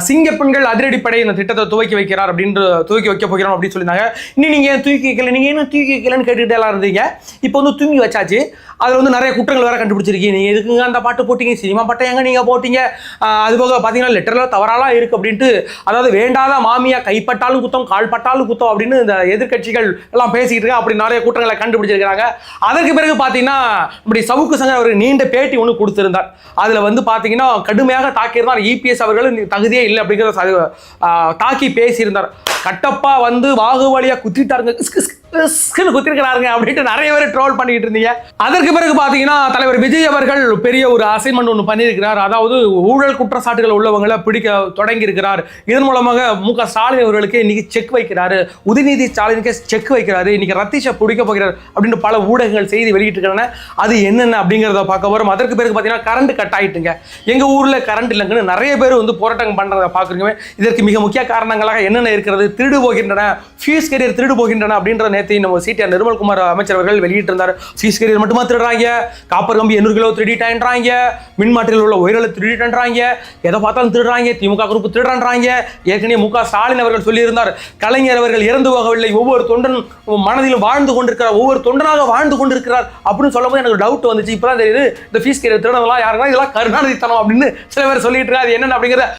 சிங்கப்பெண்கள் அதிரடிப்படை இந்த திட்டத்தை துவக்கி வைக்க போகிறோம் அப்படின்னு சொல்லியிருந்தாங்க. இன்னும் நீங்க தூக்கி வைக்கல, நீங்க என்ன தூக்கி வைக்கலன்னு கேட்டுக்கிட்டே எல்லாம் இருந்தீங்க. இப்போ வந்து தூக்கி வச்சாச்சு. அதில் வந்து நிறைய குற்றங்கள் வேற கண்டுபிடிச்சிருக்கீங்க. நீங்கள் எதுக்குங்க அந்த பாட்டு போட்டீங்க, சினிமா பாட்டை எங்க நீங்கள் போட்டீங்க, அது போக பார்த்தீங்கன்னா லெட்டரில் தவறாலாம் இருக்குது அப்படின்ட்டு, அதாவது வேண்டாத மாமியா கைப்பட்டாலும் குத்தம் கால்பட்டாலும் குத்தம் அப்படின்னு இந்த எதிர்கட்சிகள் எல்லாம் பேசிக்கிட்டு இருக்காங்க. அப்படி நிறைய குற்றங்களை கண்டுபிடிச்சிருக்கிறாங்க. அதற்கு பிறகு பார்த்தீங்கன்னா இப்படி சவுக்கு சங்கர் அவர் நீண்ட பேட்டி ஒன்று கொடுத்திருந்தார். அதில் வந்து பார்த்தீங்கன்னா கடுமையாக தாக்கியிருந்தார். இபிஎஸ் அவர்கள் தகுதியே இல்லை அப்படிங்கிறத தாக்கி பேசியிருந்தார். கட்டப்பா வந்து வாகுவலியா குத்திட்டாருங்க, குத்திருக்கிறாருங்க அப்படின்ட்டு நிறைய பேர் ட்ரோல் பண்ணிட்டு இருந்தீங்க. அதற்கு பிறகு பாத்தீங்கன்னா தலைவர் விஜய் அவர்கள் பெரிய ஒரு அசைன்மெண்ட் ஒன்று பண்ணியிருக்கிறார். அதாவது ஊழல் குற்றச்சாட்டுகள் உள்ளவங்களை பிடிக்க தொடங்கி இருக்கிறார். இதன் மூலமாக முக ஸ்டாலின் அவர்களுக்கு இன்னைக்கு செக் வைக்கிறாரு, உதயநிதி ஸ்டாலினுக்கு செக் வைக்கிறாரு, இன்னைக்கு ரத்தீஷை பிடிக்க போகிறார் அப்படின்னு பல ஊடகங்கள் செய்தி வெளியிட்டிருக்காங்க. அது என்னென்ன அப்படிங்கிறத பார்க்க வரும். அதற்கு பிறகு பார்த்தீங்கன்னா கரண்ட் கட் ஆயிட்டுங்க. எங்க ஊர்ல கரண்ட் இல்லைங்கன்னு நிறைய பேர் வந்து போராட்டம் பண்றதை பார்க்குறீங்க. இதற்கு மிக முக்கிய காரணங்களாக என்னென்ன இருக்கிறது, திருடு போகின்றன, ஃபீஸ் கேரியர் திருடு போகின்றன அப்படின்ற நேற்று நம்ம சிடிஆர் நிர்மல்குமார் அமைச்சர் அவர்கள் வெளியிட்டிருந்தார். ஃபீஸ் கேரியர் மட்டுமா திருடுறாங்க, காப்பர் கம்பி 800 கிலோ திருடிட்டான்றாங்க, மின்மாற்றியில் உள்ள உயிரிழ திருடிட்டான்றாங்க, எதை பார்த்தாலும் திருடுறாங்க, திமுக குரூப் திருடான்றாங்க. ஏற்கனவே முக ஸ்டாலின் அவர்கள் சொல்லியிருந்தார், கலைஞர் அவர்கள் இறந்து போகவில்லை, ஒவ்வொரு தொண்டன் மனதிலும் வாழ்ந்து கொண்டிருக்கிறார், ஒவ்வொரு தொண்டனாக வாழ்ந்து கொண்டிருக்கிறார் அப்படின்னு சொல்லும்போது எனக்கு டவுட் வந்துச்சு. இப்பதான் தெரியுது இந்த ஃபீஸ் கேரியர் திருடலாம் யாருன்னா இதெல்லாம் கருணாநிதி தனம் அப்படின்னு சில பேர் சொல்லிட்டு இருக்காரு. என்னென்ன அப்படிங்கிற